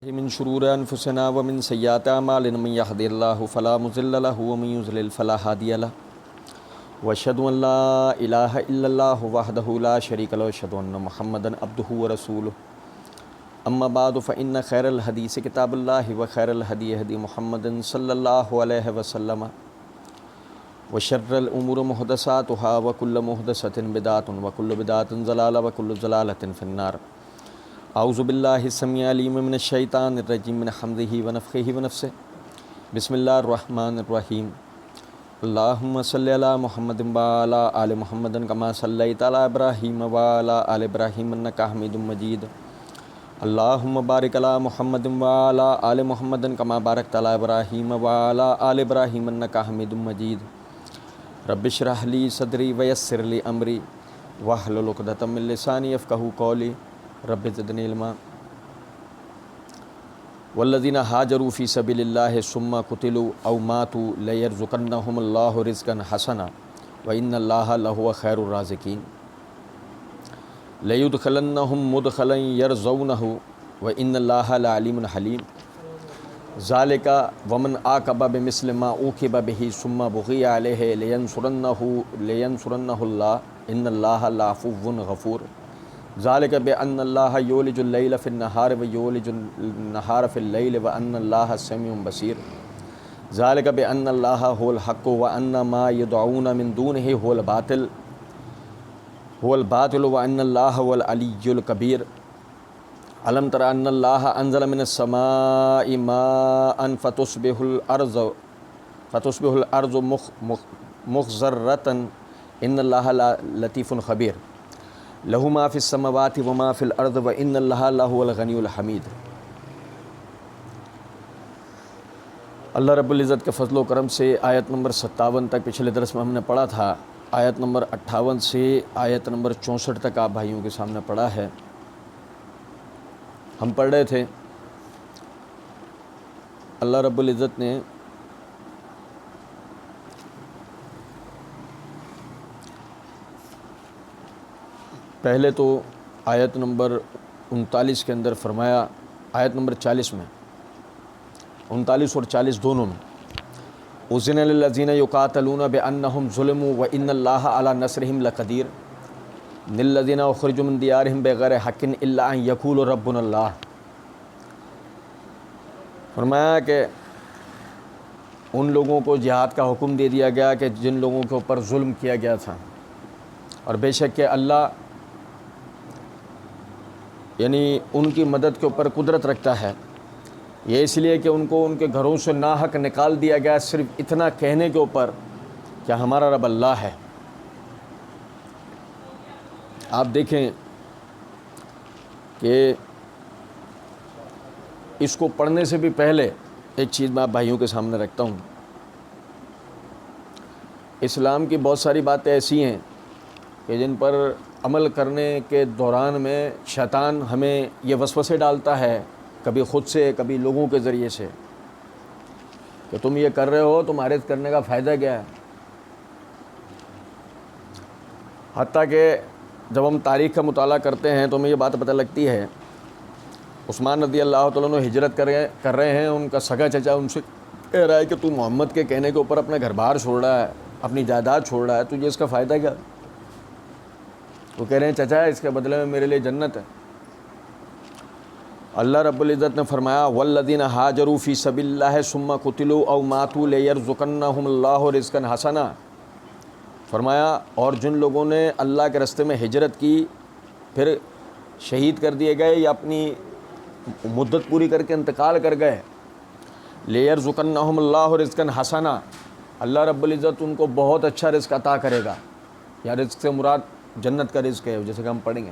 من شرور انفسنا ومن سیئات اعمالنا من يهد الله فلا مضل له ومن يضلل فلا هادي له واشهد ان لا اله الا الله وحده لا شريك له واشهد ان محمدا عبده ورسوله اما بعد فان خير الحديث كتاب الله وخير الهدي هدي محمد صلى الله عليه وسلم وشر الامور محدثاتها وكل محدثة بدعة وكل بدعة ضلالة وكل ضلالة في النار. اعوذ باللہ السمیع العلیم من الشیطان الرجیم من حمزہ ونفخہ ونفثہ. بسم اللہ الرحمن الرحیم. اللہم صلی علی محمد وعلی آل محمد کما صلیت علی ابراہیم وعلی آل ابراہیم انک حمید مجید. اللہم بارک علی محمد وعلی آل محمد کما بارکت علی ابراہیم وعلی آل ابراہیم انک حمید مجید. رب اشرح لی صدری ویسر لی امری واحلل عقدۃ من لسانی یفقہوا قولی رب زدنی علما. والذین ہاجروا فی سبیل اللہ ثم قتلوا او ماتوا لیرزقنہم اللہ رزقا حسنا وان اللہ لہو خیر الرازقین. لیدخلنہم مدخلا یرضونہ وان اللہ لعلیم حلیم. ذالک ومن عاقب بمثل ما عوقب بہ ثم بغی علیہ لینصرنہ اللہ ان اللہ لعفو غفور. ذالک بأن اللہ یولج اللیل فی النہار ویولج النہار فی اللیل وأن اللہ سمیع بصیر. ذالک بأن اللہ هو الحق وأن ما يدعون من دونہ هو الباطل وأن اللہ هو العلی الکبیر. علم تر ان اللہ انزل من السماء ماء فتصبح الارض مخضرۃ ان اللہ لطیف خبیر. لہو ما فی السماوات وما فی الارض وان اللہ لہو الغنی الحمید. اللہ رب العزت کے فضل و کرم سے آیت نمبر 57 تک پچھلے درس میں ہم نے پڑھا تھا. آیت نمبر 58 سے آیت نمبر 64 تک آپ بھائیوں کے سامنے پڑھا ہے. ہم پڑھ رہے تھے اللہ رب العزت نے پہلے تو آیت نمبر 39 کے اندر فرمایا، آیت نمبر 40 میں، 39 اور 40 دونوں میں، اذن للذین یقاتلون بانہم ظلموا وان اللہ علی نصرہم لقدیر للذین اخرجوا من دیارہم بغیر حق الا ان یقولوا ربنا اللہ. فرمایا کہ ان لوگوں کو جہاد کا حکم دے دیا گیا کہ جن لوگوں کے اوپر ظلم کیا گیا تھا، اور بے شک کہ اللہ یعنی ان کی مدد کے اوپر قدرت رکھتا ہے. یہ اس لیے کہ ان کو ان کے گھروں سے ناحق نکال دیا گیا صرف اتنا کہنے کے اوپر کہ ہمارا رب اللہ ہے. آپ دیکھیں کہ اس کو پڑھنے سے بھی پہلے ایک چیز میں آپ بھائیوں کے سامنے رکھتا ہوں. اسلام کی بہت ساری باتیں ایسی ہیں کہ جن پر عمل کرنے کے دوران میں شیطان ہمیں یہ وسوسے ڈالتا ہے، کبھی خود سے کبھی لوگوں کے ذریعے سے، کہ تم یہ کر رہے ہو، تمہارے کرنے کا فائدہ کیا ہے. حتیٰ کہ جب ہم تاریخ کا مطالعہ کرتے ہیں تو ہمیں یہ بات پتہ لگتی ہے، عثمان رضی اللہ تعالیٰ عنہ ہجرت کر رہے ہیں. ان کا سگا چچا ان سے کہہ رہا ہے کہ تو محمد کے کہنے کے اوپر اپنا گھر بار چھوڑ رہا ہے، اپنی جائیداد چھوڑ رہا ہے، تجھے اس کا فائدہ کیا؟ وہ کہہ رہے ہیں چچا اس کے بدلے میں میرے لیے جنت ہے. اللہ رب العزت نے فرمایا والذین ہاجروا فی سبیل اللہ ثم قتلوا او ماتوا لیرزقنہم اللہ رزقا حسنا. فرمایا اور جن لوگوں نے اللہ کے راستے میں ہجرت کی پھر شہید کر دیے گئے یا اپنی مدت پوری کر کے انتقال کر گئے، لیرزقنہم اللہ رزقا حسنا، اللہ رب العزت ان کو بہت اچھا رزق عطا کرے گا. یا رزق سے مراد جنت کا رزق ہے، جیسے کہ ہم پڑھیں گے.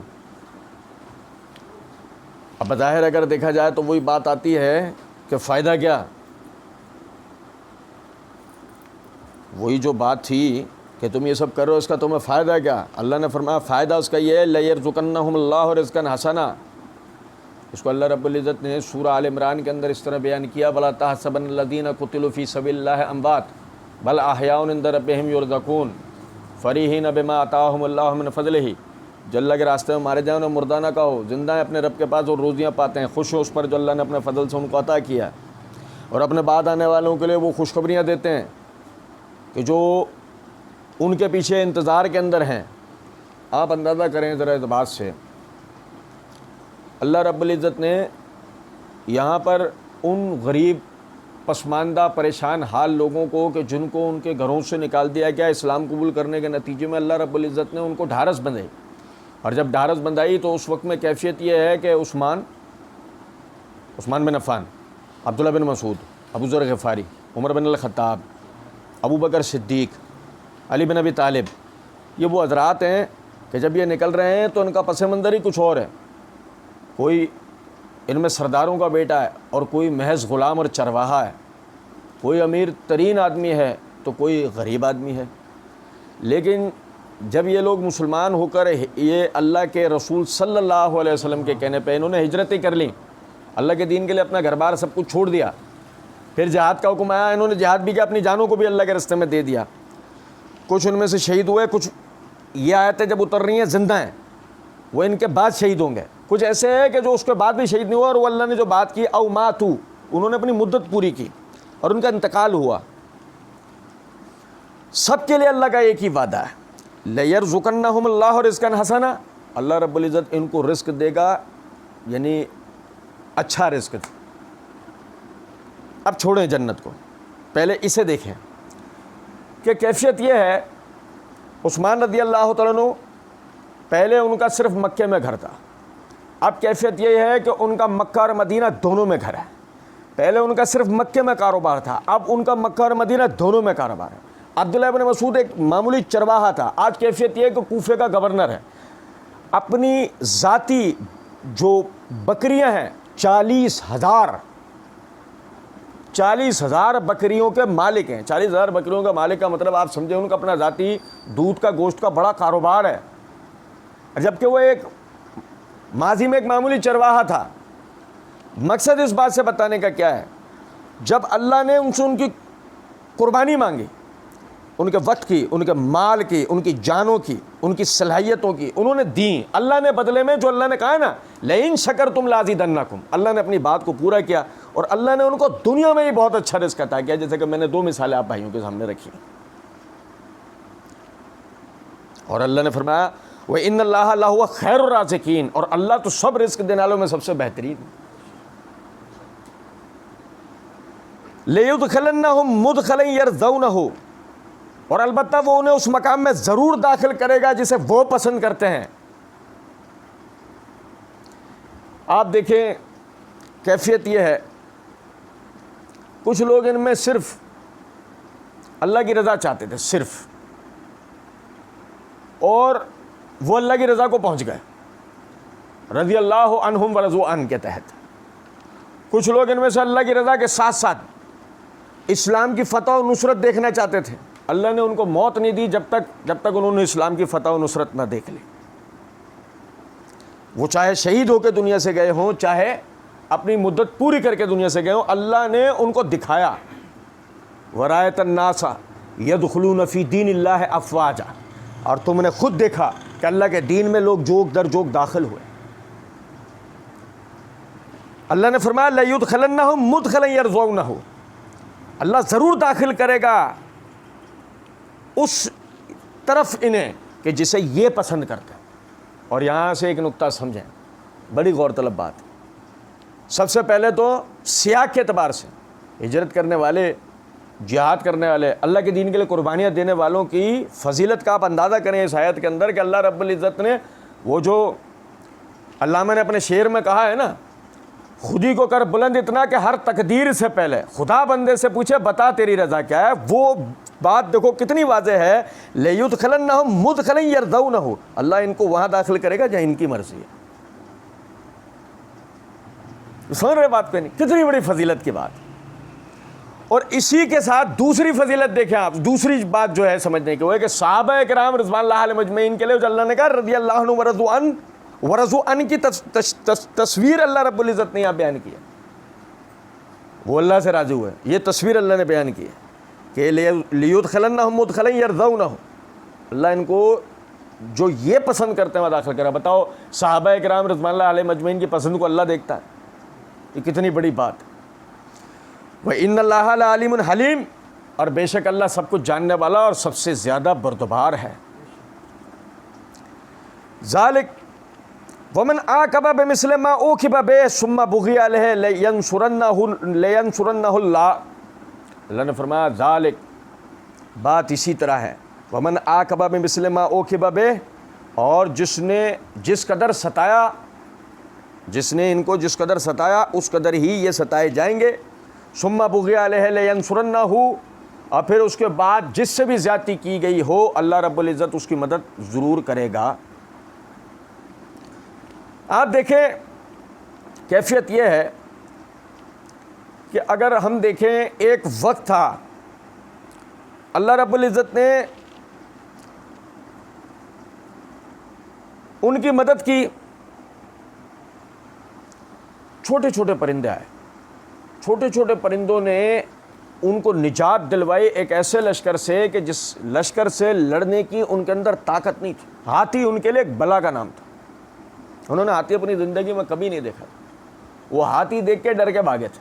اب بظاہر اگر دیکھا جائے تو وہی بات آتی ہے کہ فائدہ کیا؟ وہی جو بات تھی کہ تم یہ سب کر رہے ہو، اس کا تمہیں فائدہ کیا؟ اللہ نے فرمایا فائدہ اس کا یہ ہے لیرزقنہم اللہ رزقا حسنا. اس کو اللہ رب العزت نے سورہ آل عمران کے اندر اس طرح بیان کیا وَلَا تَحْسَبَنَّ الَّذِينَ قُتِلُوا فِي سَبِيلِ اللَّهِ أَمْوَاتٌ بَلْ أَحْيَاءٌ عِندَ رَبِّهِمْ يُرْزَقُونَ فَرِحِينَ بِمَا آتَاهُمُ اللَّهُ مِنْ فَضْلِهِ جو اللہ کے راستے میں مارے جائیں انہیں مردہ نہ کہو، زندہ ہیں اپنے رب کے پاس اور روزیاں پاتے ہیں، خوش ہو اس پر جو اللہ نے اپنے فضل سے ان کو عطا کیا ہے، اور اپنے بعد آنے والوں کے لیے وہ خوشخبریاں دیتے ہیں کہ جو ان کے پیچھے انتظار کے اندر ہیں۔ آپ اندازہ کریں ذرا اس بات سے، اللہ رب العزت نے یہاں پر ان غریب پسماندہ پریشان حال لوگوں کو کہ جن کو ان کے گھروں سے نکال دیا گیا اسلام قبول کرنے کے نتیجے میں، اللہ رب العزت نے ان کو ڈھارس بندھائی، اور جب ڈھارس بندھائی تو اس وقت میں کیفیت یہ ہے کہ عثمان بن عفان، عبداللہ بن مسعود، ابو ذر غفاری، عمر بن الخطاب، ابو بکر صدیق، علی بن ابی طالب، یہ وہ حضرات ہیں کہ جب یہ نکل رہے ہیں تو ان کا پس منظر ہی کچھ اور ہے۔ کوئی ان میں سرداروں کا بیٹا ہے اور کوئی محض غلام اور چرواہا ہے، کوئی امیر ترین آدمی ہے تو کوئی غریب آدمی ہے۔ لیکن جب یہ لوگ مسلمان ہو کر یہ اللہ کے رسول صلی اللہ علیہ وسلم کے کہنے پہ انہوں نے ہجرتیں کر لیں، اللہ کے دین کے لیے اپنا گھر بار سب کچھ چھوڑ دیا، پھر جہاد کا حکم آیا، انہوں نے جہاد بھی کیا، اپنی جانوں کو بھی اللہ کے راستے میں دے دیا، کچھ ان میں سے شہید ہوئے، کچھ یہ آیتیں جب اتر رہی ہیں زندہ ہیں، وہ ان کے بعد شہید ہوں گے، کچھ ایسے ہیں کہ جو اس کے بعد بھی شہید نہیں ہوا، اور وہ اللہ نے جو بات کی او ماتو، انہوں نے اپنی مدت پوری کی اور ان کا انتقال ہوا۔ سب کے لیے اللہ کا ایک ہی وعدہ ہے، لَيَرْزُقَنَّهُمُ اللَّهُ رِزْقًا حَسَنًا، اللہ رب العزت ان کو رزق دے گا، یعنی اچھا رزق۔ اب چھوڑیں جنت کو، پہلے اسے دیکھیں کہ کیفیت یہ ہے۔ عثمان رضی اللہ تعالیٰ عنہ، پہلے ان کا صرف مکے میں گھر تھا، اب کیفیت یہ ہے کہ ان کا مکہ اور مدینہ دونوں میں گھر ہے۔ پہلے ان کا صرف مکے میں کاروبار تھا، اب ان کا مکہ اور مدینہ دونوں میں کاروبار ہے۔ عبداللہ ابن مسعود ایک معمولی چرواہا تھا، آج کیفیت یہ ہے کہ کوفے کا گورنر ہے، اپنی ذاتی جو بکریاں ہیں 40,000 بکریوں کے مالک ہیں۔ 40,000 بکریوں کا مالک کا مطلب آپ سمجھیں ان کا اپنا ذاتی دودھ کا گوشت کا بڑا کاروبار ہے، جبکہ وہ ایک ماضی میں ایک معمولی چرواہا تھا۔ مقصد اس بات سے بتانے کا کیا ہے، جب اللہ نے ان سے ان کی قربانی مانگی، ان کے وقت کی، ان کے مال کی، ان کی جانوں کی، ان کی صلاحیتوں کی، انہوں نے دیں، اللہ نے بدلے میں جو اللہ نے کہا ہے نا لئن شکرتم لازیدنکم، اللہ نے اپنی بات کو پورا کیا، اور اللہ نے ان کو دنیا میں ہی بہت اچھا رزق عطا کیا، جیسے کہ میں نے 2 مثالیں آپ بھائیوں کے سامنے رکھی۔ اور اللہ نے فرمایا وَإِنَّ اللَّهَ لَهُوَ خَيْرُ الرَّازِقِينَ، اور اللہ تو سب رزق دینے والوں میں سب سے بہترین۔ لَيُدْخِلَنَّهُمْ مُدْخَلًا يَرْضَوْنَهُ، اور البتہ وہ انہیں اس مقام میں ضرور داخل کرے گا جسے وہ پسند کرتے ہیں۔ آپ دیکھیں کیفیت یہ ہے، کچھ لوگ ان میں صرف اللہ کی رضا چاہتے تھے صرف، اور وہ اللہ کی رضا کو پہنچ گئے رضی اللہ عنہم ورضوا عنہ کے تحت۔ کچھ لوگ ان میں سے اللہ کی رضا کے ساتھ ساتھ اسلام کی فتح و نصرت دیکھنا چاہتے تھے، اللہ نے ان کو موت نہیں دی جب تک انہوں نے اسلام کی فتح و نصرت نہ دیکھ لی۔ وہ چاہے شہید ہو کے دنیا سے گئے ہوں، چاہے اپنی مدت پوری کر کے دنیا سے گئے ہوں، اللہ نے ان کو دکھایا وَرَأَيْتَ النَّاسَ يَدْخُلُونَ فِي دِينِ اللَّهِ أَفْوَاجًا، اور تم نے خود دیکھا کہ اللہ کے دین میں لوگ جوک در جوک داخل ہوئے۔ اللہ نے فرمایا لَيُدْخِلَنَّهُمْ مُدْخَلًا يَرْضَوْنَهُ، اللہ ضرور داخل کرے گا اس طرف انہیں کہ جسے یہ پسند کرتے ہیں۔ اور یہاں سے ایک نقطہ سمجھیں، بڑی غور طلب بات۔ سب سے پہلے تو سیاق کے اعتبار سے ہجرت کرنے والے، جہاد کرنے والے، اللہ کے دین کے لیے قربانیاں دینے والوں کی فضیلت کا آپ اندازہ کریں اس آیت کے اندر کہ اللہ رب العزت نے وہ جو علامہ نے اپنے شعر میں کہا ہے نا، خودی کو کر بلند اتنا کہ ہر تقدیر سے پہلے خدا بندے سے پوچھے بتا تیری رضا کیا ہے، وہ بات دیکھو کتنی واضح ہے۔ لَيُدْخِلَنَّهُمْ مُدْخَلًا يَرْضَوْنَهُ، اللہ ان کو وہاں داخل کرے گا جہاں ان کی مرضی ہے۔ سمجھ رہے بات پہ نہیں؟ کتنی بڑی فضیلت کی بات۔ اور اسی کے ساتھ دوسری فضیلت دیکھیں آپ، دوسری بات جو ہے سمجھنے کی وہ ہے کہ صحابہ کرام رضوان اللہ علیہم اجمعین کے لیے جو اللہ نے کہا رضی اللہ عنہ ورضوا عنہ کی تصویر اللہ رب العزت نے یہاں بیان کی ہے، وہ اللہ سے راضی ہوئے، یہ تصویر اللہ نے بیان کی ہے کہ لِيُدْخِلَنَّهُمْ مُدْخَلًا يَرْضَوْنَهُ، اللہ ان کو جو یہ پسند کرتے ہیں وہ داخل کرا. بتاؤ صحابہ کرام رضوان اللہ علیہ مجمعین کی پسند کو اللہ دیکھتا ہے؟ یہ کتنی بڑی بات. وَإِنَّ اللَّهَ لَعَلِيمٌ حلیم، اور بے شک اللہ سب کچھ جاننے والا اور سب سے زیادہ بردبار ہے. ذالک ومن عاقب بمثل ما عوقب به ثم بغي علیہ لینصرنہ اللہ. اللہ نے فرمایا ذالک، بات اسی طرح ہے. ومن عاقب بمثل ما عوقب به، اور جس قدر ستایا، جس نے ان کو جس قدر ستایا اس قدر ہی یہ ستائے جائیں گے. ثم بغي علیہ لینصرنہ، اور پھر اس کے بعد جس سے بھی زیادتی کی گئی ہو اللہ رب العزت اس کی مدد ضرور کرے گا. آپ دیکھیں کیفیت یہ ہے کہ اگر ہم دیکھیں ایک وقت تھا اللہ رب العزت نے ان کی مدد کی، چھوٹے چھوٹے پرندے آئے، چھوٹے چھوٹے پرندوں نے ان کو نجات دلوائی ایک ایسے لشکر سے کہ جس لشکر سے لڑنے کی ان کے اندر طاقت نہیں تھی. ہاتھی ان کے لیے ایک بلا کا نام تھا. انہوں نے ہاتھی اپنی زندگی میں کبھی نہیں دیکھا، وہ ہاتھی دیکھ کے ڈر کے بھاگے تھے.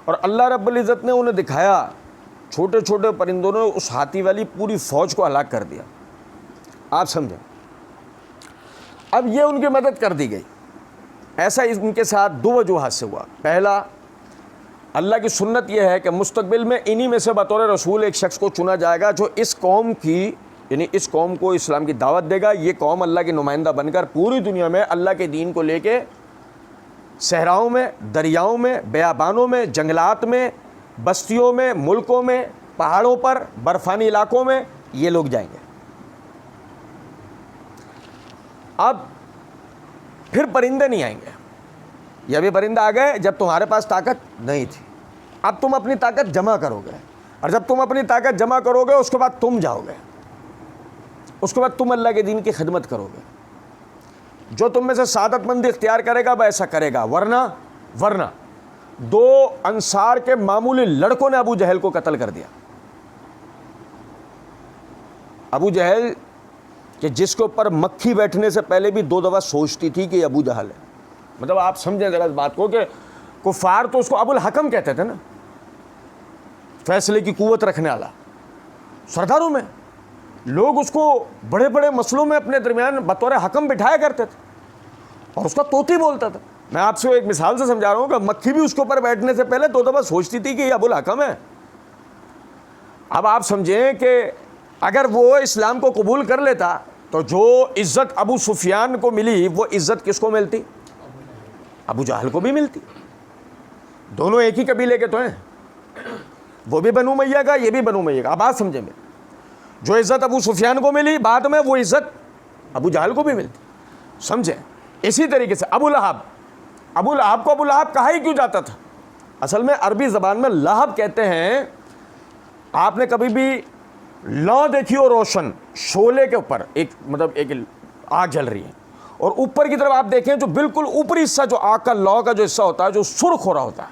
اور اللہ رب العزت نے انہیں دکھایا، چھوٹے چھوٹے پرندوں نے اس ہاتھی والی پوری فوج کو ہلاک کر دیا. آپ سمجھیں، اب یہ ان کی مدد کر دی گئی. ایسا ان کے ساتھ دو وجوہات سے ہوا. پہلا، اللہ کی سنت یہ ہے کہ مستقبل میں انہی میں سے بطور رسول ایک شخص کو چنا جائے گا جو اس قوم کی، یعنی اس قوم کو اسلام کی دعوت دے گا. یہ قوم اللہ کی نمائندہ بن کر پوری دنیا میں اللہ کے دین کو لے کے صحراؤں میں، دریاؤں میں، بیابانوں میں، جنگلات میں، بستیوں میں، ملکوں میں، پہاڑوں پر، برفانی علاقوں میں یہ لوگ جائیں گے. اب پھر پرندے نہیں آئیں گے. یہ بھی پرندے آ گئے جب تمہارے پاس طاقت نہیں تھی. اب تم اپنی طاقت جمع کرو گے، اور جب تم اپنی طاقت جمع کرو گے اس کے بعد تم جاؤ گے، اس کے بعد تم اللہ کے دین کی خدمت کرو گے. جو تم میں سے سعادت مند اختیار کرے گا وہ ایسا کرے گا. ورنہ دو انصار کے معمولی لڑکوں نے ابو جہل کو قتل کر دیا. ابو جہل کہ جس کے اوپر مکھی بیٹھنے سے پہلے بھی 2 دفعہ سوچتی تھی کہ یہ ابو جہل ہے. مطلب آپ سمجھیں ذرا اس بات کو کہ کفار تو اس کو ابو الحکم کہتے تھے نا، فیصلے کی قوت رکھنے والا. سرداروں میں لوگ اس کو بڑے بڑے مسئلوں میں اپنے درمیان بطور حکم بٹھایا کرتے تھے اور اس کا طوطی بولتا تھا. میں آپ سے ایک مثال سے سمجھا رہا ہوں کہ مکھی بھی اس کے اوپر بیٹھنے سے پہلے 2 دفعہ سوچتی تھی کہ یہ ابو الحکم ہے. اب آپ سمجھیں کہ اگر وہ اسلام کو قبول کر لیتا تو جو عزت ابو سفیان کو ملی وہ عزت کس کو ملتی؟ ابو جہل کو بھی ملتی. دونوں ایک ہی قبیلے کے تو ہیں، وہ بھی بنو امیہ کا، یہ بھی بنو امیہ کا. اب بات سمجھیں میں، جو عزت ابو سفیان کو ملی بعد میں وہ عزت ابو جہل کو بھی ملتی. سمجھیں؟ اسی طریقے سے ابو لہب کو ابو لہب کہا ہی کیوں جاتا تھا؟ اصل میں عربی زبان میں لہب کہتے ہیں. آپ نے کبھی بھی لو دیکھی ہو روشن شعلے کے اوپر، ایک مطلب ایک آگ جل رہی ہے اور اوپر کی طرف آپ دیکھیں جو بالکل اوپری حصہ جو آگ کا لو کا جو حصہ ہوتا ہے جو سرخ ہو رہا ہوتا ہے،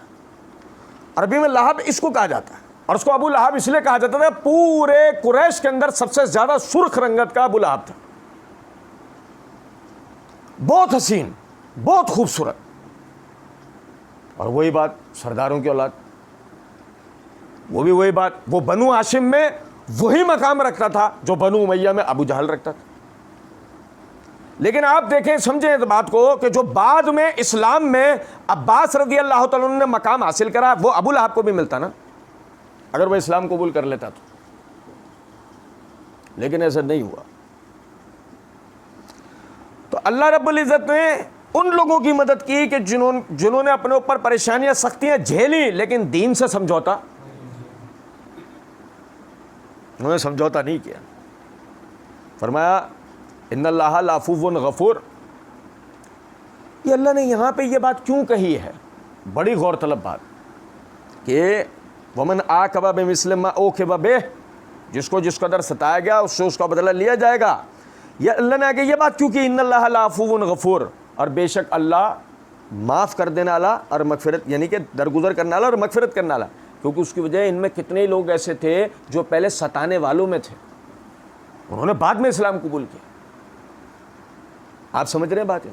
عربی میں لہب اس کو کہا جاتا ہے. اور اس کو ابو لہب اس لیے کہا جاتا تھا پورے قریش کے اندر سب سے زیادہ سرخ رنگت کا ابو لہب تھا. بہت حسین، بہت خوبصورت. اور وہی بات سرداروں کی اولاد، وہ بھی وہی بات، وہ بنو ہاشم میں وہی مقام رکھتا تھا جو بنو امیہ میں ابو جہل رکھتا تھا. لیکن آپ دیکھیں سمجھیں اس بات کو کہ جو بعد میں اسلام میں عباس رضی اللہ تعالیٰ عنہ نے مقام حاصل کرا وہ ابو لہب کو بھی ملتا نا اگر وہ اسلام قبول کر لیتا تو. لیکن ایسا نہیں ہوا. تو اللہ رب العزت نے ان لوگوں کی مدد کی کہ جنہوں نے اپنے اوپر پریشانیاں سختیاں جھیلی لیکن دین سے سمجھوتا، انہوں نے سمجھوتا نہیں کیا. فرمایا ان اللہ لعفو غفور. یہ اللہ نے یہاں پہ یہ بات کیوں کہی ہے؟ بڑی غور طلب بات کہ ومن عاقب بمثل ما عوقب بہ، جس کو جس قدر ستایا گیا اس سے اس کا بدلہ لیا جائے گا. یہ اللہ نے آگے یہ بات کیوں کہ ان اللہ لعفو غفور، اور بے شک اللہ معاف کر دینے والا اور مغفرت یعنی کہ درگزر کرنے والا اور مغفرت کرنے والا. کیونکہ اس کی وجہ ان میں کتنے لوگ ایسے تھے جو پہلے ستانے والوں میں تھے. انہوں نے بعد میں اسلام قبول کیا. آپ سمجھ رہے ہیں باتیں؟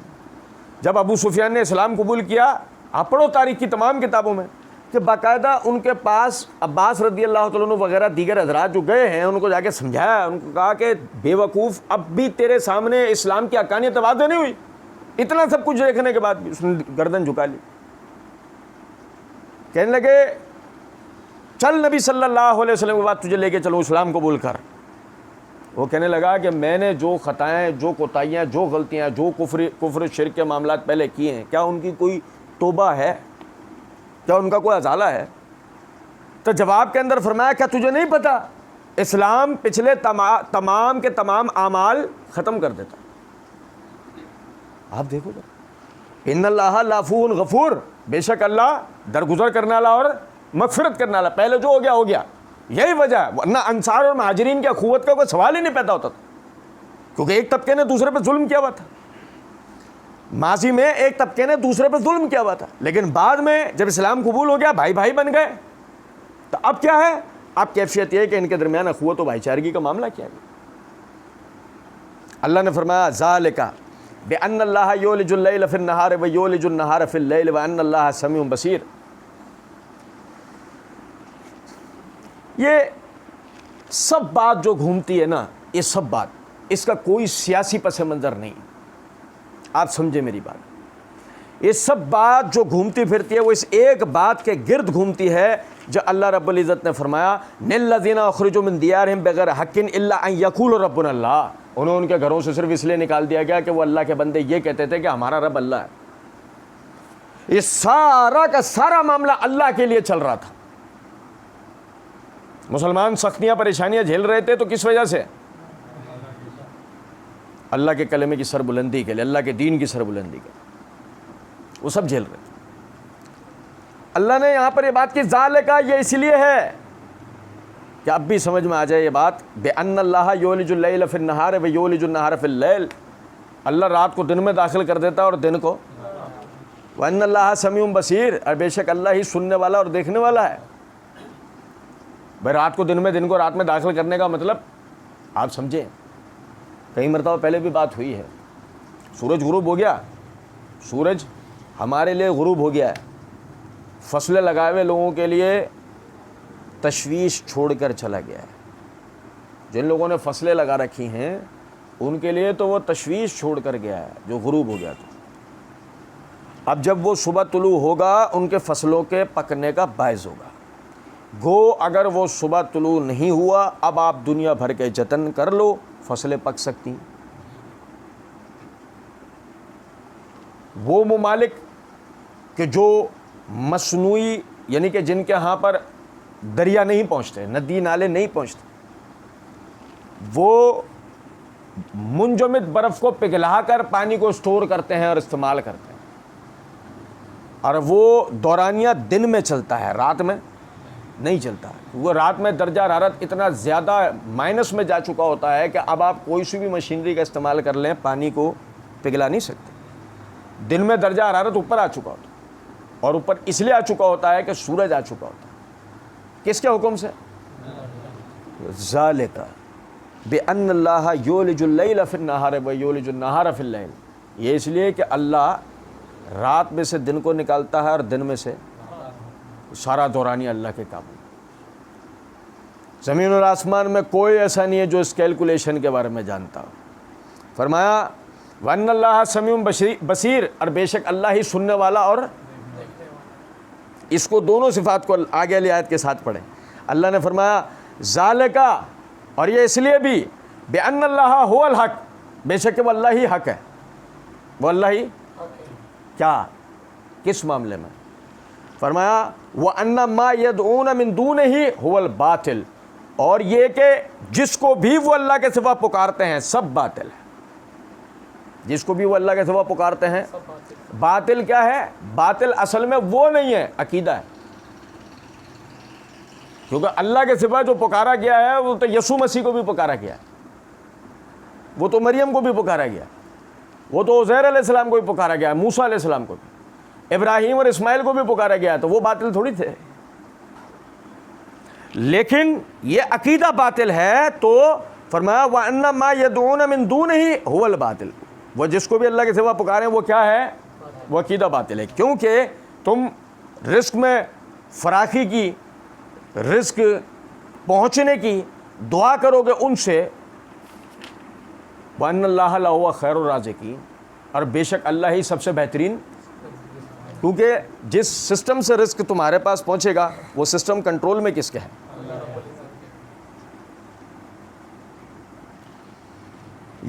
جب ابو سفیان نے اسلام قبول کیا، آپ پڑھو تاریخ کی تمام کتابوں میں کہ باقاعدہ ان کے پاس عباس رضی اللہ تعالیٰ عنہ وغیرہ دیگر حضرات جو گئے ہیں، ان کو جا کے سمجھایا، ان کو کہا کہ بے وقوف، اب بھی تیرے سامنے اسلام کی حقانیت واضح نہیں ہوئی. اتنا سب کچھ دیکھنے کے بعد بھی اس نے گردن جھکا لی. کہنے لگے چل نبی صلی اللہ علیہ وسلم کے بعد تجھے لے کے چلو، اسلام قبول کر. وہ کہنے لگا کہ میں نے جو خطائیں، جو کوتاہیاں، جو غلطیاں، جو کفر شرک کے معاملات پہلے کیے ہیں، کیا ان کی کوئی توبہ ہے؟ کیا ان کا کوئی ازالہ ہے؟ تو جواب کے اندر فرمایا کیا تجھے نہیں پتا اسلام پچھلے تمام کے تمام اعمال ختم کر دیتا. آپ دیکھو گا، ان اللہ لعفو غفور، بے شک اللہ درگزر کرنے والا اور مغفرت کرنے والا. پہلے جو ہو گیا ہو گیا. یہی وجہ ہے، ورنہ انصار اور مہاجرین کی اخوت کا کوئی سوال ہی نہیں پیدا ہوتا تھا، کیونکہ ایک طبقے نے دوسرے پہ ظلم کیا ہوا تھا. ماضی میں ایک طبقے نے دوسرے پہ ظلم کیا ہوا تھا، لیکن بعد میں جب اسلام قبول ہو گیا، بھائی بھائی بن گئے. تو اب کیا ہے؟ اب کیفیت یہ ہے کہ ان کے درمیان اخوت و بھائی چارگی کا معاملہ کیا ہے. اللہ نے فرمایا ذالک بأن اللہ یولج اللیل فی النہار ویولج النہار فی اللیل وأن اللہ سمیع بصیر. یہ سب بات جو گھومتی ہے نا، یہ سب بات، اس کا کوئی سیاسی پس منظر نہیں. آپ سمجھے میری بات؟ یہ سب بات جو گھومتی پھرتی ہے وہ اس ایک بات کے گرد گھومتی ہے جو اللہ رب العزت نے فرمایا للذین اخرجوا من دیارہم بغیر حق الا ان یقولوا ربنا اللہ. انہوں ان کے گھروں سے صرف اس لیے نکال دیا گیا کہ وہ اللہ کے بندے یہ کہتے تھے کہ ہمارا رب اللہ ہے. یہ سارا کا سارا معاملہ اللہ کے لیے چل رہا تھا. مسلمان سختیاں پریشانیاں جھیل رہے تھے تو کس وجہ سے؟ اللہ کے کلمے کی سربلندی کے لیے، اللہ کے دین کی سربلندی کے لیے وہ سب جھیل رہے تھے. اللہ نے یہاں پر یہ بات کی ذالک، یہ اس لیے ہے کہ اب بھی سمجھ میں آ جائے یہ بات، بأن اللہ یولج اللیل فی النہار ویولج النہار فی اللیل. اللہ رات کو دن میں داخل کر دیتا ہے اور دن کو. وأن اللہ سمیع بصیر، اور بے شک اللہ ہی سننے والا اور دیکھنے والا ہے. بھائی رات کو دن میں، دن کو رات میں داخل کرنے کا مطلب آپ سمجھیں. کئی مرتبہ پہلے بھی بات ہوئی ہے، سورج غروب ہو گیا، سورج ہمارے لیے غروب ہو گیا ہے، فصلیں لگائے ہوئے لوگوں کے لیے تشویش چھوڑ کر چلا گیا ہے. جن لوگوں نے فصلیں لگا رکھی ہیں ان کے لیے تو وہ تشویش چھوڑ کر گیا ہے جو غروب ہو گیا تھا. اب جب وہ صبح طلوع ہوگا ان کے فصلوں کے پکنے کا باعث ہوگا. گو اگر وہ صبح طلوع نہیں ہوا، اب آپ دنیا بھر کے جتن کر لو، فصلیں پک سکتی. وہ ممالک کہ جو مصنوعی، یعنی کہ جن کے ہاں پر دریا نہیں پہنچتے، ندی نالے نہیں پہنچتے، وہ منجمد برف کو پگھلا کر پانی کو اسٹور کرتے ہیں اور استعمال کرتے ہیں. اور وہ دورانیہ دن میں چلتا ہے، رات میں نہیں چلتا. وہ رات میں درجہ حرارت اتنا زیادہ مائنس میں جا چکا ہوتا ہے کہ اب آپ کوئی سی بھی مشینری کا استعمال کر لیں پانی کو پگھلا نہیں سکتے. دن میں درجہ حرارت اوپر آ چکا ہوتا ہے، اور اوپر اس لیے آ چکا ہوتا ہے کہ سورج آ چکا ہوتا ہے. کس کے حکم سے؟ ذالک بأن اللہ یولج اللیل فی النہار ویولج النہار فی اللیل. یہ اس لیے کہ اللہ رات میں سے دن کو نکالتا ہے اور دن میں سے، سارا دورانی اللہ کے قابو. زمین اور آسمان میں کوئی ایسا نہیں ہے جو اس کیلکولیشن کے بارے میں جانتا ہو. فرمایا وَأَنَّ اللَّهَ سَمِيعٌ بصیر، اور بے شک اللہ ہی سننے والا اور. اس کو دونوں صفات کو آگے والی آیت کے ساتھ پڑھیں. اللہ نے فرمایا ذالک، اور یہ اس لیے بھی بأن اللہ هو الحق، بے شک وہ اللہ ہی حق ہے. وہ اللہ ہی کیا، کس معاملے میں؟ فرمایا وَأَنَّ مَا يَدْعُونَ مِن دُونِهِ هُوَ الْبَاطِلُ، اور یہ کہ جس کو بھی وہ اللہ کے سوا پکارتے ہیں سب باطل ہے. جس کو بھی وہ اللہ کے سوا پکارتے ہیں باطل. کیا ہے باطل؟ اصل میں وہ نہیں ہے، عقیدہ ہے. کیونکہ اللہ کے سوا جو پکارا گیا ہے وہ تو یسوع مسیح کو بھی پکارا گیا ہے، وہ تو مریم کو بھی پکارا گیا، وہ تو عزیر علیہ السلام کو بھی پکارا گیا، موسیٰ علیہ السلام کو بھی، ابراہیم اور اسماعیل کو بھی پکارا گیا. تو وہ باطل تھوڑی تھے. لیکن یہ عقیدہ باطل ہے تو فرمایا وَأَنَّ مَا يَدْعُونَ مِن دُونِهِ هُوَ الْبَاطِلُ، وہ جس کو بھی اللہ کے سوا پکاریں وہ کیا ہے؟ وہ عقیدہ باطل ہے. کیونکہ تم رزق میں فراخی کی، رزق پہنچنے کی دعا کرو گے ان سے، وَأَنَّ اللَّهَ لَهُوَ خَيْرُ الرَّازِقِينَ، اور بے شک اللہ ہی سب سے بہترین، کیونکہ جس سسٹم سے رزق تمہارے پاس پہنچے گا وہ سسٹم کنٹرول میں کس کے ہے؟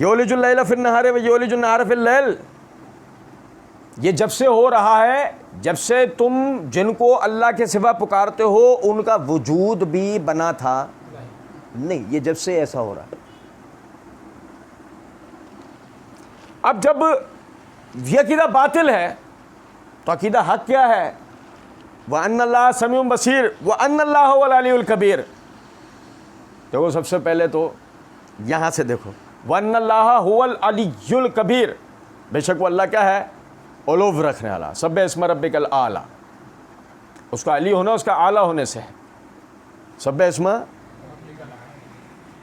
یولج اللیل فی النہار و یولج النہار فی اللیل، یہ جب سے ہو رہا ہے، جب سے تم جن کو اللہ کے سوا پکارتے ہو ان کا وجود بھی بنا تھا نہیں، یہ جب سے ایسا ہو رہا ہے. اب جب یہ عقیدہ باطل ہے تو عقیدہ حق کیا ہے؟ وَأَنَّ اللَّهَ سَمِيعٌ بَصِيرٌ وَأَنَّ اللَّهَ هُوَ الْعَلِيُّ الْكَبِيرُ. دیکھو سب سے پہلے تو یہاں سے دیکھو، وَأَنَّ اللَّهَ هُوَ الْعَلِيُّ الْكَبِيرُ، بے شک وہ اللہ کیا ہے؟ علو رکھنے والا. سبح اسم ربک الاعلیٰ، اس کا علی ہونا اس کا اعلیٰ ہونے سے ہے. سبح اسم،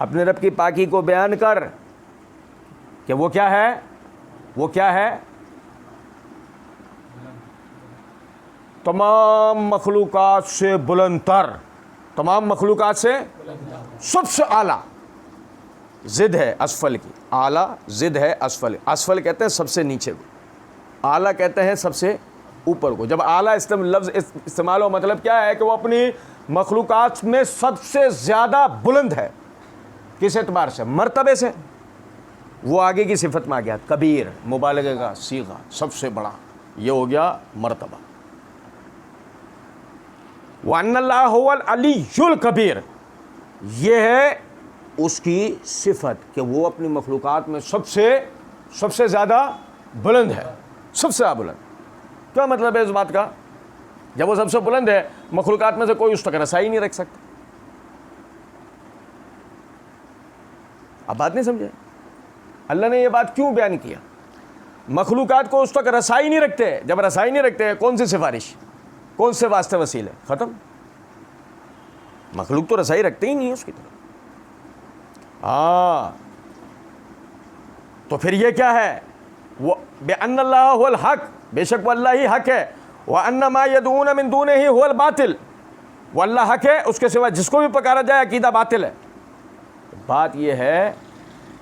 اپنے رب کی پاکی کو بیان کر کہ وہ کیا ہے؟ وہ کیا ہے؟ تمام مخلوقات سے بلند تر، تمام مخلوقات سے سب سے اعلیٰ. ضد ہے اسفل کی، اعلیٰ ضد ہے اسفل. اسفل کہتے ہیں سب سے نیچے کو، اعلیٰ کہتے ہیں سب سے اوپر کو. جب اعلیٰ لفظ استعمال ہو مطلب کیا ہے کہ وہ اپنی مخلوقات میں سب سے زیادہ بلند ہے. کس اعتبار سے؟ مرتبے سے. وہ آگے کی صفت میں آ گیا کبیر، مبالغے کا صیغہ، سب سے بڑا، یہ ہو گیا مرتبہ. وَأَنَّ اللَّهَ هُوَ الْعَلِيُّ الْكَبِيرُ، یہ ہے اس کی صفت کہ وہ اپنی مخلوقات میں سب سے زیادہ بلند ہے، سب سے زیادہ بلند. کیا مطلب ہے اس بات کا؟ جب وہ سب سے بلند ہے مخلوقات میں سے کوئی اس تک رسائی نہیں رکھ سکتا. اب بات نہیں سمجھے؟ اللہ نے یہ بات کیوں بیان کیا؟ مخلوقات کو اس تک رسائی نہیں رکھتے. جب رسائی نہیں رکھتے کون سی سفارش، کون سے واسطے وسیلے؟ ختم. مخلوق تو رسائی رکھتے ہی نہیں ہے اس کی طرف. تو پھر یہ کیا ہے؟ وہ بِأَنَّ اللَّهَ هُوَ الْحَقُّ، بے شک وہ اللہ ہی حق ہے. وَأَنَّ مَا يَدْعُونَ مِن دُونِهِ هُوَ الْبَاطِلُ، وہ اللہ حق ہے، اس کے سوا جس کو بھی پکارا جائے عقیدہ باطل ہے. بات یہ ہے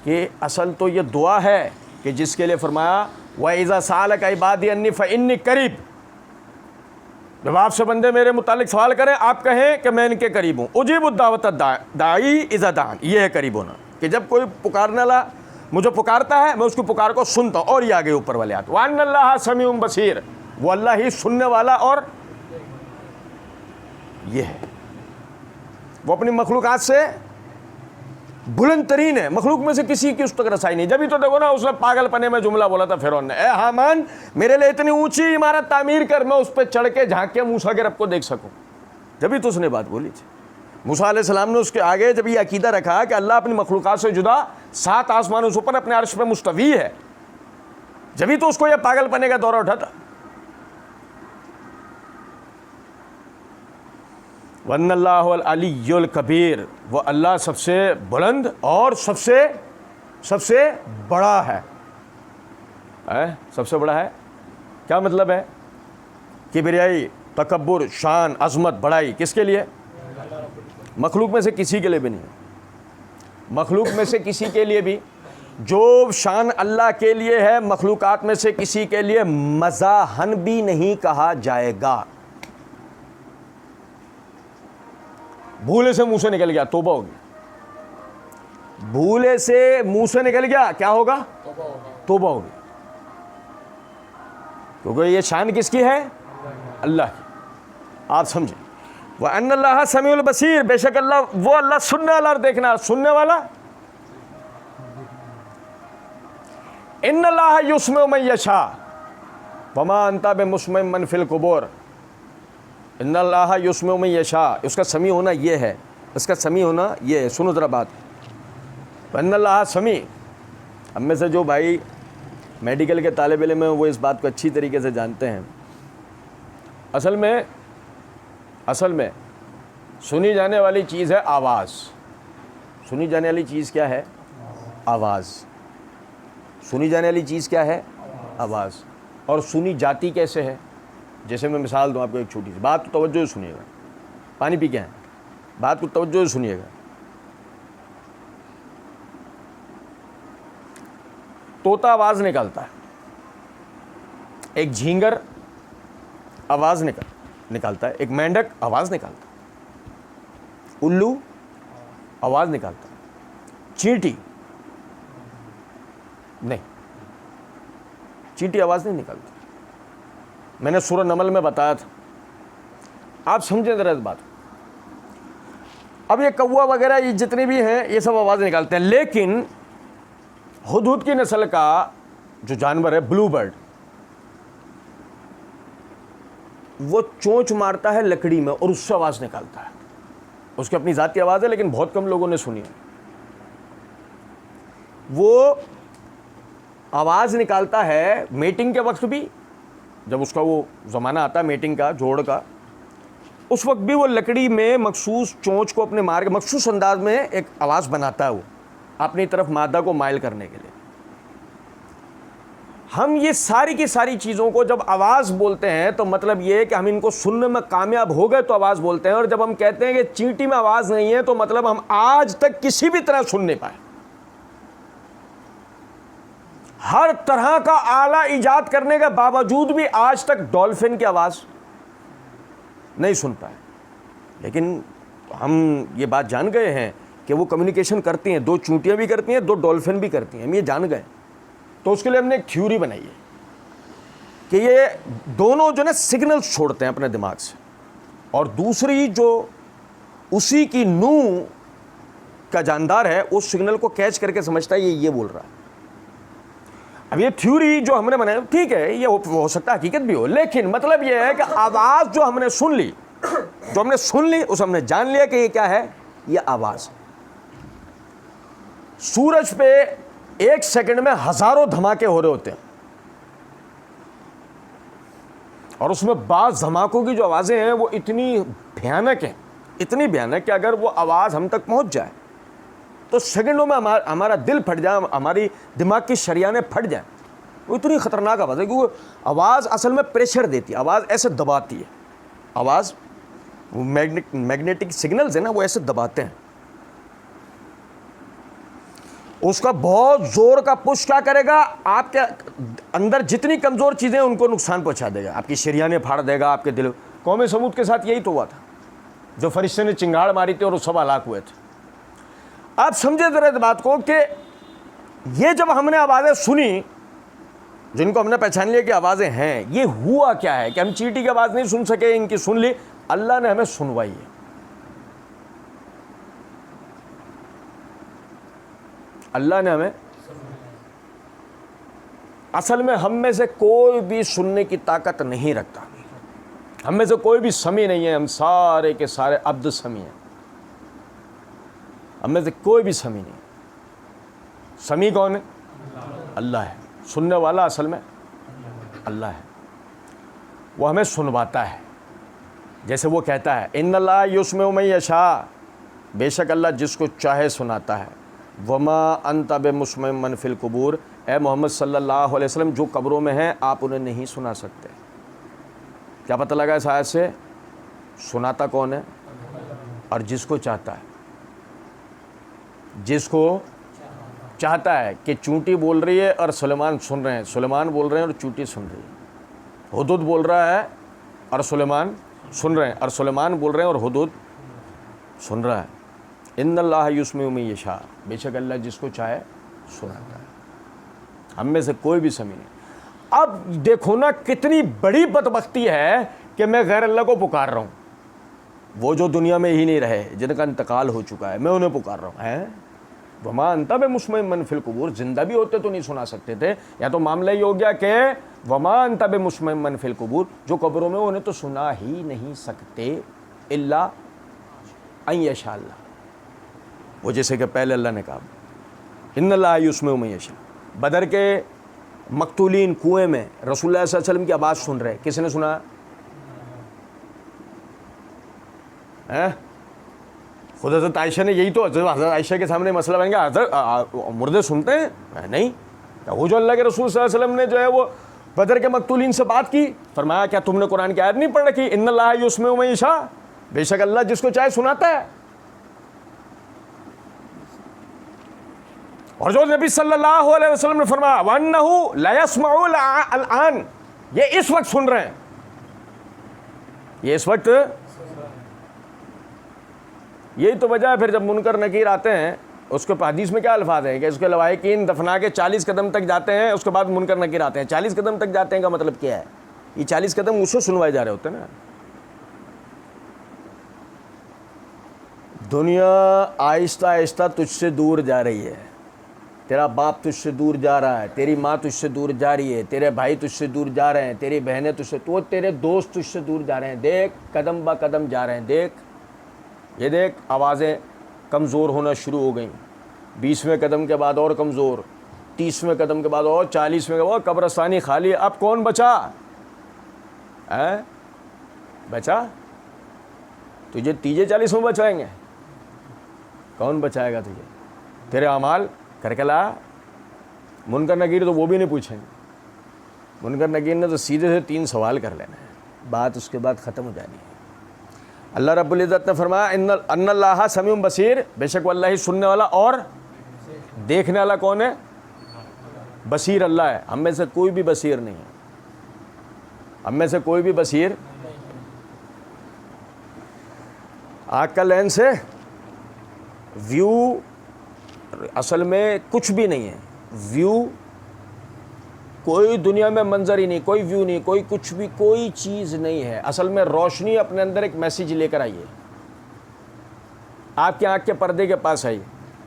کہ اصل تو یہ دعا ہے کہ جس کے لیے فرمایا وَإِذَا سَأَلَكَ عِبَادِي عَنِّي فَإِنِّي قَرِيبٌ، جب آپ سے بندے میرے متعلق سوال کریں آپ کہیں کہ میں ان کے قریب ہوں. اجیب الدعوۃ الداعی اذا دعان، یہ ہے قریب ہونا، کہ جب کوئی پکارنے والا مجھے پکارتا ہے میں اس کی پکار کو سنتا ہوں. اور یہ آگے اوپر والے آتے وَأَنَّ اللَّهَ سَمِيعٌ بَصِيرٌ، وہ اللہ ہی سننے والا اور یہ ہے، وہ اپنی مخلوقات سے بلند ترین ہے. مخلوق میں سے کسی کی اس تک رسائی نہیں. جبھی تو دیکھو نا اس نے پاگل پنے میں جملہ بولا تھا فرعون نے، اے حامان میرے لیے اتنی اونچی عمارت تعمیر کر میں اس پہ چڑھ کے جھانک کے موسیٰ کے رب کو دیکھ سکوں. جبھی تو اس نے بات بولی تھی. موسیٰ علیہ السلام نے اس کے آگے جب یہ عقیدہ رکھا کہ اللہ اپنی مخلوقات سے جدا 7 آسمانوں سے اوپر اپنے عرش پہ مستوی ہے، جبھی تو اس کو یہ پاگل پنے کا دورہ اٹھا تھا. وَأَنَّ اللَّهَ الْعَلِيُّ الْكَبِيرُ، وہ اللہ سب سے بلند اور سب سے بڑا ہے. سب سے بڑا ہے کیا مطلب ہے؟ کبریائی، تکبر، شان، عظمت، بڑائی کس کے لیے؟ مخلوق میں سے کسی کے لیے بھی نہیں. مخلوق میں سے کسی کے لیے بھی جو شان اللہ کے لیے ہے مخلوقات میں سے کسی کے لیے مزاحن بھی نہیں کہا جائے گا. بھولے سے منہ سے نکل گیا توبہ ہوگی. بھولے سے منہ سے نکل گیا کیا ہوگا؟ توبہ ہوگی. کیونکہ یہ شان کس کی ہے؟ اللہ کی. آپ سمجھیں. وَأَنَّ اللَّهَ سَمِيعٌ الْبَصِيرٌ، بے شک اللہ وہ اللہ سننے والا اور دیکھنا سننے والا. إِنَّ اللَّهَ يُسْمِعُ مَن يَشَاءُ وَمَا أَنْتَ بِمُسْمِعٍ مَّن فِي الْقُبُورِ. ان اللہ یسمع من یشاء، اس کا سمیع ہونا یہ ہے، اس کا سمیع ہونا یہ ہے. سنو ذرا بات. ان اللہ سمیع، ہم میں سے جو بھائی میڈیکل کے طالب علم ہیں وہ اس بات کو اچھی طریقے سے جانتے ہیں. اصل میں سنی جانے والی چیز ہے آواز. سنی جانے والی چیز کیا ہے؟ آواز. سنی جانے والی چیز کیا ہے؟ آواز. اور سنی جاتی کیسے ہے؟ جیسے میں مثال دوں آپ کو ایک چھوٹی سی بات، تو توجہ سے سنیے گا. پانی پی کے آئیں، بات کو توجہ سے سنیے گا. طوطا آواز نکالتا ہے، ایک جھینگر آواز نکالتا ہے، ایک مینڈک آواز نکالتا ہے، الو آواز نکالتا ہے، چینٹی نہیں، چینٹی آواز نہیں نکالتی. میں نے سورہ نمل میں بتایا تھا، آپ سمجھیں ذرا اس بات. اب یہ کوا وغیرہ یہ جتنے بھی ہیں یہ سب آواز نکالتے ہیں، لیکن ہدہد کی نسل کا جو جانور ہے بلو برڈ، وہ چونچ مارتا ہے لکڑی میں اور اس سے آواز نکالتا ہے. اس کی اپنی ذاتی آواز ہے لیکن بہت کم لوگوں نے سنی ہے. وہ آواز نکالتا ہے میٹنگ کے وقت بھی، جب اس کا وہ زمانہ آتا ہے میٹنگ کا، جوڑ کا، اس وقت بھی وہ لکڑی میں مخصوص چونچ کو اپنے مار کے مخصوص انداز میں ایک آواز بناتا ہے، وہ اپنی طرف مادہ کو مائل کرنے کے لیے. ہم یہ ساری کی ساری چیزوں کو جب آواز بولتے ہیں تو مطلب یہ ہے کہ ہم ان کو سننے میں کامیاب ہو گئے تو آواز بولتے ہیں، اور جب ہم کہتے ہیں کہ چینٹی میں آواز نہیں ہے تو مطلب ہم آج تک کسی بھی طرح سن نہیں پائے. ہر طرح کا آلہ ایجاد کرنے کے باوجود بھی آج تک ڈولفن کی آواز نہیں سن پائے. لیکن ہم یہ بات جان گئے ہیں کہ وہ کمیونیکیشن کرتی ہیں، 2 چونٹیاں بھی کرتی ہیں، 2 ڈولفن بھی کرتی ہیں، ہم یہ جان گئے. تو اس کے لیے ہم نے ایک تھیوری بنائی ہے کہ یہ دونوں جو نا سگنل چھوڑتے ہیں اپنے دماغ سے، اور دوسری جو اسی کی نو کا جاندار ہے اس سگنل کو کیچ کر کے سمجھتا ہے یہ بول رہا ہے. اب یہ تھیوری جو ہم نے بنائی، ٹھیک ہے یہ ہو سکتا ہے حقیقت بھی ہو، لیکن مطلب یہ ہے کہ آواز جو ہم نے سن لی اس ہم نے جان لیا کہ یہ کیا ہے، یہ آواز. سورج پہ 1 سیکنڈ میں ہزاروں دھماکے ہو رہے ہوتے ہیں، اور اس میں بعض دھماکوں کی جو آوازیں ہیں وہ اتنی بھیانک ہیں، اتنی بھیانک کہ اگر وہ آواز ہم تک پہنچ جائے تو سیکنڈوں میں ہمارا دل پھٹ جائے، ہماری دماغ کی شریانیں پھٹ جائیں. وہ اتنی خطرناک آواز ہے کیونکہ آواز اصل میں پریشر دیتی ہے، آواز ایسے دباتی ہے. آواز میگنیٹک سگنلز ہیں نا، وہ ایسے دباتے ہیں. اس کا بہت زور کا پش کیا کرے گا، آپ کے اندر جتنی کمزور چیزیں ان کو نقصان پہنچا دے گا، آپ کی شریانیں پھاڑ دے گا، آپ کے دل. قوم سمود کے ساتھ یہی تو ہوا تھا، جو فرشتے نے چنگاڑ ماری تھی اور وہ سب ہلاک ہوئے تھے. آپ سمجھے ذرا اس بات کو کہ یہ جب ہم نے آوازیں سنی، جن کو ہم نے پہچان لیا کہ آوازیں ہیں، یہ ہوا کیا ہے کہ ہم چیٹی کی آواز نہیں سن سکے، ان کی سن لی. اللہ نے ہمیں سنوائی ہے. اللہ نے ہمیں، اصل میں ہم میں سے کوئی بھی سننے کی طاقت نہیں رکھتا، ہم میں سے کوئی بھی سمیع نہیں ہے، ہم سارے کے سارے عبد سمیع ہیں. ہم میں سے کوئی بھی سمیع نہیں. سمیع کون ہے؟ اللہ ہے. سننے والا اصل میں اللہ ہے، وہ ہمیں سنواتا ہے. جیسے وہ کہتا ہے ان اللہ یسمع من یشاء، بے شک اللہ جس کو چاہے سناتا ہے. وما انت بمسمع من فی القبور، اے محمد صلی اللہ علیہ وسلم جو قبروں میں ہیں آپ انہیں نہیں سنا سکتے. کیا پتہ لگا اس آیت سے؟ سناتا کون ہے؟ اور جس کو چاہتا ہے، جس کو چاہتا ہے. کہ چونٹی بول رہی ہے اور سلیمان سن رہے ہیں، سلیمان بول رہے ہیں اور چونٹی سن رہی ہے. ہدہد بول رہا ہے اور سلیمان سن رہے ہیں، اور سلیمان بول رہے ہیں اور ہدہد سن رہا ہے. ان اللہ یسمع من یشاء، بے شک اللہ جس کو چاہے سناتا ہے. ہم میں سے کوئی بھی سمیع نہیں. اب دیکھو نا کتنی بڑی بدبختی ہے کہ میں غیر اللہ کو پکار رہا ہوں. وہ جو دنیا میں ہی نہیں رہے، جن کا انتقال ہو چکا ہے، میں انہیں پکار رہا ہوں. ہے وما انت بمسمع من فی القبور، زندہ بھی ہوتے تو نہیں سنا سکتے تھے. یا تو معاملہ یہ ہو گیا کہ وما انت بمسمع من فی القبور، جو قبروں میں انہیں تو سنا ہی نہیں سکتے الا ان یشاء اللہ. وہ جیسے کہ پہلے اللہ نے کہا ان اللہ یسمع من یشاء. بدر کے مقتولین کنویں میں رسول اللہ صلی اللہ علیہ وسلم کی آواز سن رہے، کس نے سنا؟ خود حضرت عائشہ نے یہی تو حضرت عائشہ کے سامنے مسئلہ بن گیا، حضرت مردے سنتے ہیں؟ نہیں. وہ جو اللہ کے رسول صلی اللہ علیہ وسلم نے جو ہے وہ بدر کے مقتولین سے بات کی، فرمایا کیا تم نے قرآن کی آیت نہیں پڑھ رکھی، ان اللہ یسمع من یشاء، بے شک اللہ جس کو چاہے سناتا ہے. اور جو نبی صلی اللہ علیہ وسلم نے فرمایا وَأَنَّهُ لَيَسْمَعُ الْآن، یہ اس وقت سن رہے ہیں، یہ اس وقت. یہی تو وجہ ہے پھر جب منکر نکیر آتے ہیں، اس کے حدیث میں کیا الفاظ ہیں کہ اس کے لواحقین دفنا کے 40 قدم تک جاتے ہیں، اس کے بعد منکر نکیر آتے ہیں. 40 قدم تک جاتے ہیں کا مطلب کیا ہے؟ یہ 40 قدم اس سے سنوائے جا رہے ہوتے ہیں نا. دنیا آہستہ آہستہ تجھ سے دور جا رہی ہے، تیرا باپ تجھ سے دور جا رہا ہے، تیری ماں تجھ سے دور جا رہی ہے، تیرے بھائی تجھ سے دور جا رہے ہیں، تیری بہنیں تجھ سے، تو تیرے دوست تجھ سے دور جا رہے ہیں. دیکھ قدم با قدم جا رہے ہیں. دیکھ یہ دیکھ آوازیں کمزور ہونا شروع ہو گئیں، 20ویں قدم کے بعد اور کمزور، 30ویں قدم کے بعد اور 40ویں کے بعد قبرستانی خالی. اب کون بچا؟ بچا تجھے 30 40 بچائیں گے؟ کون بچائے گا تجھے؟ تیرے اعمال کر کے لا. منکر نکیر تو وہ بھی نہیں پوچھیں گے. منکر نکیر نے تو سیدھے سے 3 سوال کر لینا ہے، بات اس کے بعد ختم ہو جانی ہے. اللہ رب العزت نے فرمایا ان اللہ سمیع بصیر، بے شک وہ اللہ ہی سننے والا اور دیکھنے والا کون ہے؟ بصیر اللہ ہے. ہم میں سے کوئی بھی بصیر نہیں ہے، ہم میں سے کوئی بھی بصیر. آنکھ کا لینس سے ویو اصل میں کچھ بھی نہیں ہے. ویو کوئی دنیا میں منظر ہی نہیں، کوئی ویو نہیں، کوئی کچھ بھی، کوئی چیز نہیں ہے. اصل میں روشنی اپنے اندر ایک میسیج لے کر آئی ہے، آپ کی آنکھ کے پردے کے پاس آئی،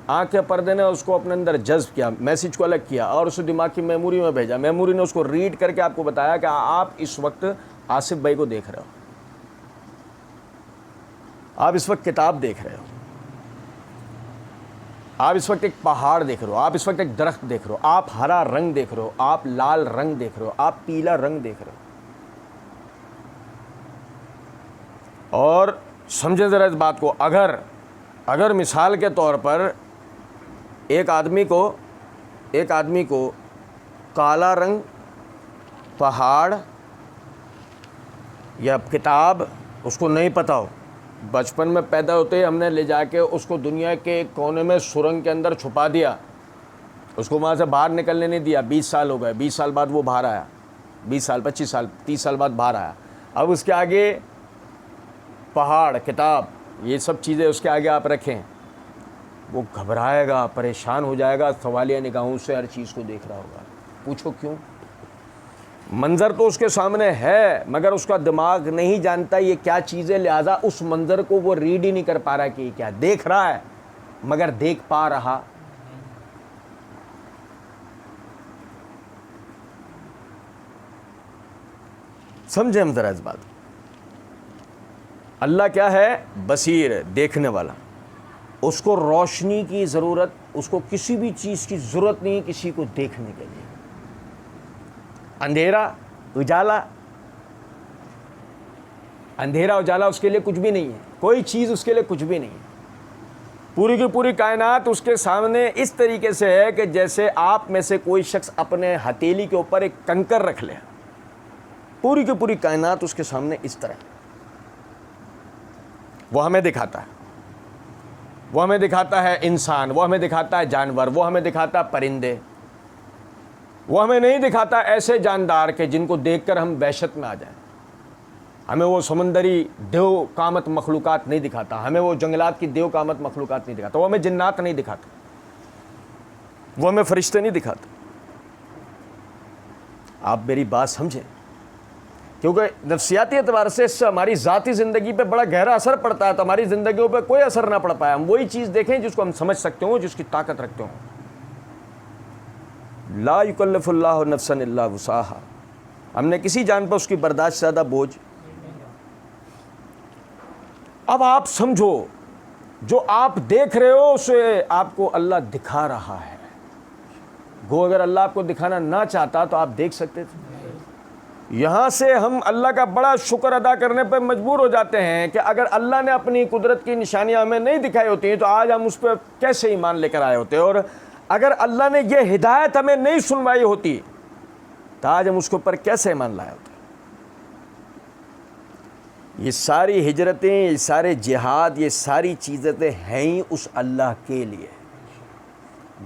آنکھ کے پردے نے اس کو اپنے اندر جذب کیا، میسیج کو الگ کیا اور اسے دماغ کی میموری میں بھیجا. میموری نے اس کو ریڈ کر کے آپ کو بتایا کہ آپ اس وقت آصف بھائی کو دیکھ رہے ہو، آپ اس وقت کتاب دیکھ رہے ہو، آپ اس وقت ایک پہاڑ دیکھ رہے ہو، آپ اس وقت ایک درخت دیکھ رہے ہو، آپ ہرا رنگ دیکھ رہے ہو، آپ لال رنگ دیکھ رہے ہو، آپ پیلا رنگ دیکھ رہے ہو. اور سمجھیں ذرا اس بات کو، اگر مثال کے طور پر ایک آدمی کو کالا رنگ، پہاڑ یا کتاب اس کو نہیں پتہ ہو، بچپن میں پیدا ہوتے ہم نے لے جا کے اس کو دنیا کے ایک کونے میں سرنگ کے اندر چھپا دیا، اس کو وہاں سے باہر نکلنے نہیں دیا. 20 سال ہو گئے، 20 سال بعد وہ باہر آیا، 20 سال 25 سال 30 سال بعد باہر آیا. اب اس کے آگے پہاڑ، کتاب، یہ سب چیزیں اس کے آگے آپ رکھیں، وہ گھبرائے گا، پریشان ہو جائے گا، سوالیہ نگاہوں سے ہر چیز کو دیکھ رہا ہوگا. پوچھو کیوں؟ منظر تو اس کے سامنے ہے مگر اس کا دماغ نہیں جانتا یہ کیا چیز ہے، لہٰذا اس منظر کو وہ ریڈ ہی نہیں کر پا رہا کہ یہ کیا دیکھ رہا ہے مگر دیکھ پا رہا. سمجھیں ہم ذرا اس بات. اللہ کیا ہے؟ بصیر، دیکھنے والا. اس کو روشنی کی ضرورت، اس کو کسی بھی چیز کی ضرورت نہیں کسی کو دیکھنے کے لیے. اندھیرا اجالا، اندھیرا اجالا اس کے لیے کچھ بھی نہیں ہے، کوئی چیز اس کے لیے کچھ بھی نہیں ہے. پوری کی پوری کائنات اس کے سامنے اس طریقے سے ہے کہ جیسے آپ میں سے کوئی شخص اپنے ہتھیلی کے اوپر ایک کنکر رکھ لے. پوری کی پوری کائنات اس کے سامنے اس طرح. وہ ہمیں دکھاتا ہے، وہ ہمیں دکھاتا ہے انسان، وہ ہمیں دکھاتا ہے جانور، وہ ہمیں دکھاتا ہے پرندے. وہ ہمیں نہیں دکھاتا ایسے جاندار کہ جن کو دیکھ کر ہم وحشت میں آ جائیں. ہمیں وہ سمندری دیو قامت مخلوقات نہیں دکھاتا، ہمیں وہ جنگلات کی دیو قامت مخلوقات نہیں دکھاتا، وہ ہمیں جنات نہیں دکھاتا، وہ ہمیں فرشتے نہیں دکھاتا. آپ میری بات سمجھیں، کیونکہ نفسیاتی اعتبار سے اس سے ہماری ذاتی زندگی پہ بڑا گہرا اثر پڑتا ہے. تو ہماری زندگیوں پہ کوئی اثر نہ پڑ پایا، ہم وہی چیز دیکھیں جس کو ہم سمجھ سکتے ہوں، جس کی طاقت رکھتے ہوں. لا یکلف اللہ نفسا الا وسعہا. ہم نے کسی جان پر اس کی برداشت سے زیادہ بوجھ. اب آپ سمجھو، جو آپ دیکھ رہے ہو اسے آپ کو اللہ دکھا رہا ہے. گو اگر اللہ آپ کو دکھانا نہ چاہتا تو آپ دیکھ سکتے تھے. یہاں سے ہم اللہ کا بڑا شکر ادا کرنے پہ مجبور ہو جاتے ہیں کہ اگر اللہ نے اپنی قدرت کی نشانیاں ہمیں نہیں دکھائی ہوتی تو آج ہم اس پہ کیسے ایمان لے کر آئے ہوتے، اور اگر اللہ نے یہ ہدایت ہمیں نہیں سنوائی ہوتی تو آج ہم اس کے اوپر کیسے ایمان لائے ہوتے۔ یہ ساری ہجرتیں، یہ سارے جہاد، یہ ساری چیزیں ہیں ہی اس اللہ کے لیے۔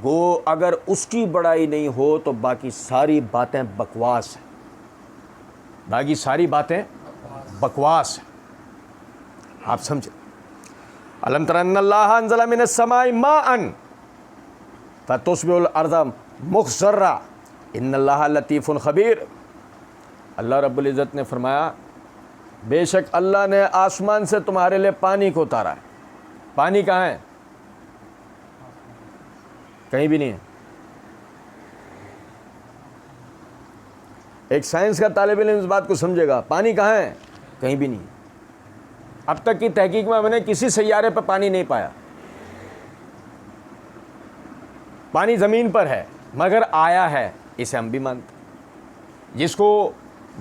گو اگر اس کی بڑائی نہیں ہو تو باقی ساری باتیں بکواس ہیں، باقی ساری باتیں بکواس ہیں۔ آپ سمجھیں، الم تر ان اللہ انزل من السماء ماء فتصبح الارض مخضرا ان اللہ لطیف خبیر۔ اللہ رب العزت نے فرمایا بے شک اللہ نے آسمان سے تمہارے لیے پانی کو اتارا ہے۔ پانی کہاں ہے؟ کہیں بھی نہیں ہے۔ ایک سائنس کا طالب علم اس بات کو سمجھے گا، پانی کہاں ہے؟ کہیں بھی نہیں ہے۔ اب تک کی تحقیق میں ہم نے کسی سیارے پر پانی نہیں پایا۔ پانی زمین پر ہے مگر آیا ہے، اسے ہم بھی مانتے ہیں، جس کو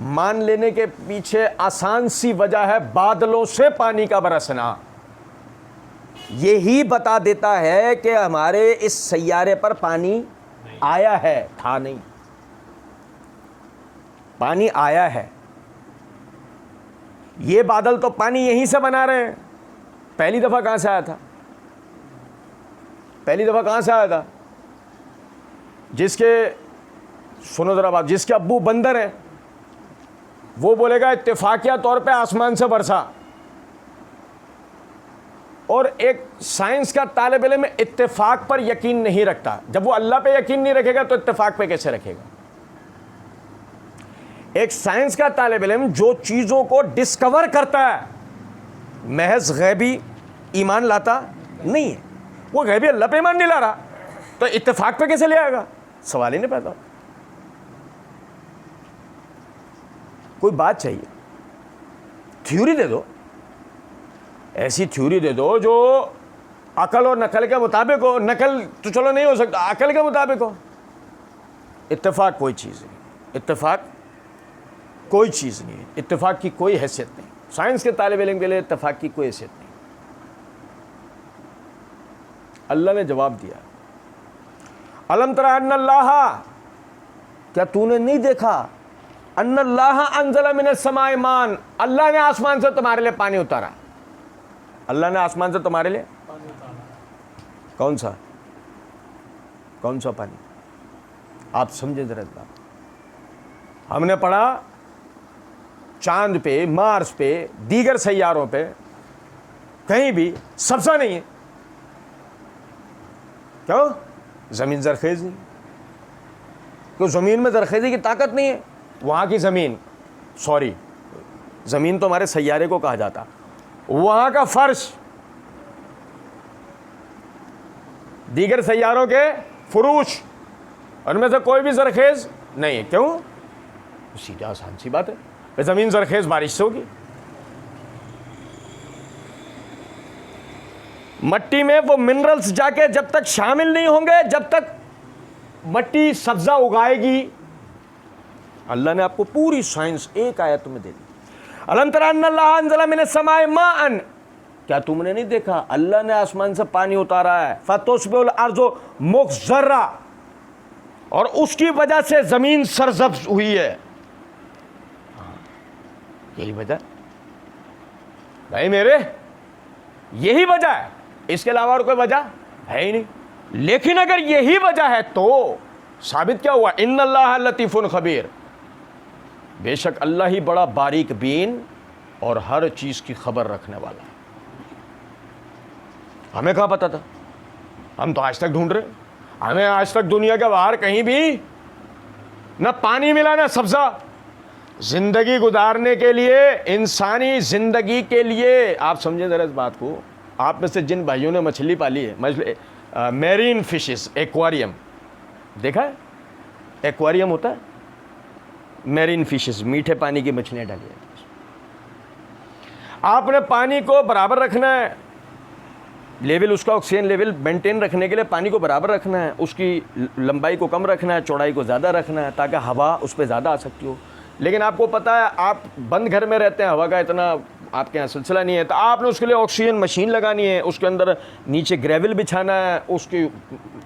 مان لینے کے پیچھے آسان سی وجہ ہے بادلوں سے پانی کا برسنا۔ یہی بتا دیتا ہے کہ ہمارے اس سیارے پر پانی آیا ہے، تھا نہیں، پانی آیا ہے۔ یہ بادل تو پانی یہیں سے بنا رہے ہیں۔ پہلی دفعہ کہاں سے آیا تھا؟ پہلی دفعہ کہاں سے آیا تھا؟ جس کے، سنو ذرا بات، جس کے ابو بندر ہیں وہ بولے گا اتفاقیہ طور پہ آسمان سے برسا، اور ایک سائنس کا طالب علم اتفاق پر یقین نہیں رکھتا۔ جب وہ اللہ پہ یقین نہیں رکھے گا تو اتفاق پہ کیسے رکھے گا؟ ایک سائنس کا طالب علم جو چیزوں کو ڈسکور کرتا ہے محض غیبی ایمان لاتا نہیں ہے۔ وہ غیبی اللہ پہ ایمان نہیں لا رہا تو اتفاق پہ کیسے لے آئے گا؟ سوال ہی نہیں پیدا۔ کوئی بات چاہیے، تھیوری دے دو، ایسی تھیوری دے دو جو عقل اور نقل کے مطابق ہو۔ نقل تو چلو نہیں ہو سکتا، عقل کے مطابق ہو۔ اتفاق کوئی چیز نہیں، اتفاق کوئی چیز نہیں ہے، اتفاق کی کوئی حیثیت نہیں۔ سائنس کے طالب علم کے لیے اتفاق کی کوئی حیثیت نہیں۔ اللہ نے جواب دیا، الم تر ان اللہ، کیا تو نے نہیں دیکھا، ان اللہ انزل من السماء ماء، اللہ نے آسمان سے تمہارے لیے پانی اتارا۔ اللہ نے آسمان سے تمہارے لیے کون سا پانی؟ آپ سمجھیں ذرا اس بات۔ ہم نے پڑھا چاند پہ، مارس پہ، دیگر سیاروں پہ کہیں بھی سبزہ نہیں ہے۔ کیوں؟ زمین زرخیز نہیں، کیوں؟ زمین میں زرخیزی کی طاقت نہیں ہے۔ وہاں کی زمین، زمین تو ہمارے سیارے کو کہا جاتا، وہاں کا فرش دیگر سیاروں کے فروش، ان میں سے کوئی بھی زرخیز نہیں ہے۔ کیوں؟ سیدھا آسان سی بات ہے، زمین زرخیز بارش سے ہوگی۔ مٹی میں وہ منرلز جا کے جب تک شامل نہیں ہوں گے، جب تک مٹی سبزہ اگائے گی۔ اللہ نے آپ کو پوری سائنس ایک آیت میں دے دی۔ الم تر ان اللہ انزل من السماء ماء، کیا تم نے نہیں دیکھا اللہ نے آسمان سے پانی اتارا ہے، فتصبح الارض مخضرا، اور اس کی وجہ سے زمین سرسبز ہوئی ہے۔ یہی وجہ بھائی میرے، یہی وجہ ہے، اس کے علاوہ اور کوئی وجہ ہے ہی نہیں۔ لیکن اگر یہی وجہ ہے تو ثابت کیا ہوا؟ ان اللہ لطیف خبیر، بے شک اللہ ہی بڑا باریک بین اور ہر چیز کی خبر رکھنے والا ہے۔ ہمیں کہاں پتا تھا؟ ہم تو آج تک ڈھونڈ رہے، ہمیں آج تک دنیا کے باہر کہیں بھی نہ پانی ملا نہ سبزہ۔ زندگی گزارنے کے لیے، انسانی زندگی کے لیے، آپ سمجھیں ذرا اس بات کو، آپ میں سے جن بھائیوں نے مچھلی پالی ہے، میرین فشز، ایکواریم دیکھا ہے؟ ایکواریم ہوتا ہے، میرین فشز، میٹھے پانی کی مچھلیاں ڈالی ہیں۔ آپ نے پانی کو برابر رکھنا ہے، لیول اس کا آکسیجن لیول مینٹین رکھنے کے لیے پانی کو برابر رکھنا ہے، اس کی لمبائی کو کم رکھنا ہے، چوڑائی کو زیادہ رکھنا ہے تاکہ ہوا اس پہ زیادہ آ سکتی ہو۔ لیکن آپ کو پتہ ہے آپ بند گھر میں رہتے ہیں, ہوا کا اتنا آپ کے یہاں سلسلہ نہیں ہے, تو آپ نے اس کے لیے آکسیجن مشین لگانی ہے, اس کے اندر نیچے گریول بچھانا ہے, اس کی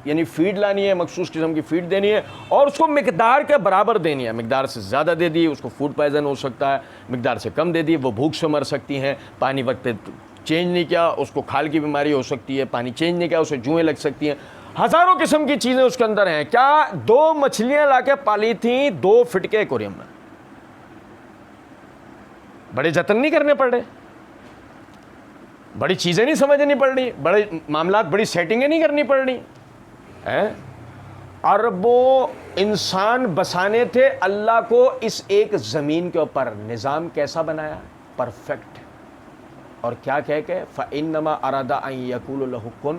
یعنی فیڈ لانی ہے, مخصوص قسم کی فیڈ دینی ہے, اور اس کو مقدار کے برابر دینی ہے. مقدار سے زیادہ دے دی اس کو فوڈ پوائزن ہو سکتا ہے, مقدار سے کم دے دی وہ بھوک سے مر سکتی ہیں. پانی وقت پہ چینج نہیں کیا اس کو کھال کی بیماری ہو سکتی ہے, پانی چینج نہیں کیا اسے جوئیں لگ سکتی ہیں. ہزاروں قسم کی چیزیں اس کے اندر ہیں. کیا 2 مچھلیاں لا کے پالی تھیں 2 فٹ کے ایکویریم میں, بڑے جتن نہیں کرنے پڑ رہے, بڑی چیزیں نہیں سمجھنی پڑ رہی, بڑے معاملات, بڑی سیٹنگیں نہیں کرنی پڑ رہی. اربوں انسان بسانے تھے, اللہ کو اس ایک زمین کے اوپر نظام کیسا بنایا, پرفیکٹ. اور کیا کہہ کے فَإِنَّمَا أَرَادَ أَن يَقُولَ لَهُ كُن.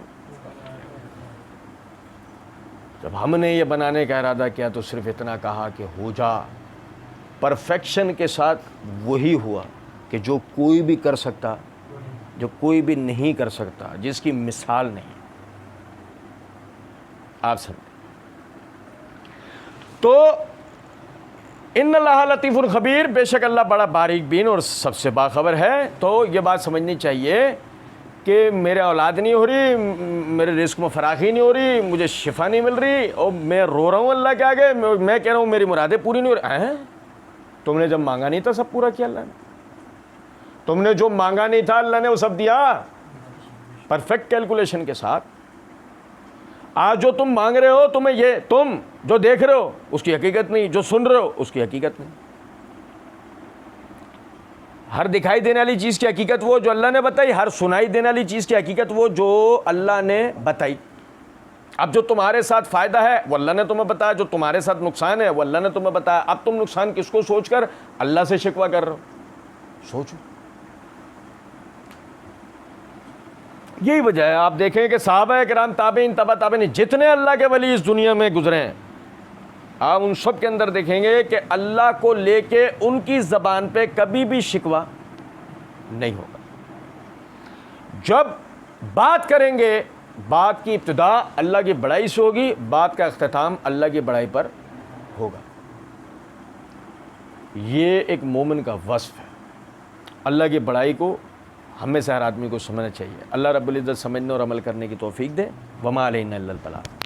جب ہم نے یہ بنانے کا ارادہ کیا تو صرف اتنا کہا کہ ہو جا. پرفیکشن کے ساتھ وہی ہوا کہ جو کوئی بھی کر سکتا, جو کوئی بھی نہیں کر سکتا, جس کی مثال نہیں. آپ سمجھیں تو ان اللہ لطیف الخبیر, بے شک اللہ بڑا باریک بین اور سب سے باخبر ہے. تو یہ بات سمجھنی چاہیے کہ میرے اولاد نہیں ہو رہی, میرے رزق میں فراخی نہیں ہو رہی, مجھے شفا نہیں مل رہی, اور میں رو رہا ہوں اللہ کے آگے, میں کہہ رہا ہوں میری مرادیں پوری نہیں ہو رہی. تم نے جب مانگا نہیں تھا سب پورا کیا اللہ نے, تم نے جو مانگا نہیں تھا اللہ نے وہ سب دیا پرفیکٹ کیلکولیشن کے ساتھ. آج جو تم مانگ رہے ہو تمہیں یہ, تم جو دیکھ رہے ہو اس کی حقیقت نہیں, جو سن رہے ہو اس کی حقیقت نہیں. ہر دکھائی دینے والی چیز کی حقیقت وہ جو اللہ نے بتائی, ہر سنائی دینے والی چیز کی حقیقت وہ جو اللہ نے بتائی. اب جو تمہارے ساتھ فائدہ ہے وہ اللہ نے تمہیں بتایا, جو تمہارے ساتھ نقصان ہے وہ اللہ نے تمہیں بتایا. اب تم نقصان کس کو سوچ کر اللہ سے شکوہ کر رہے ہو, سوچو. یہی وجہ ہے آپ دیکھیں کہ صحابہ کرام, تابعین, تبع تابعین, جتنے اللہ کے ولی اس دنیا میں گزرے ہیں, آپ ان سب کے اندر دیکھیں گے کہ اللہ کو لے کے ان کی زبان پہ کبھی بھی شکوہ نہیں ہوگا. جب بات کریں گے بات کی ابتدا اللہ کی بڑائی سے ہوگی, بات کا اختتام اللہ کی بڑائی پر ہوگا. یہ ایک مومن کا وصف ہے. اللہ کی بڑائی کو ہمیں سے ہر آدمی کو سمجھنا چاہیے. اللہ رب العزت سمجھنے اور عمل کرنے کی توفیق دے. وما علینا الا البلاغ.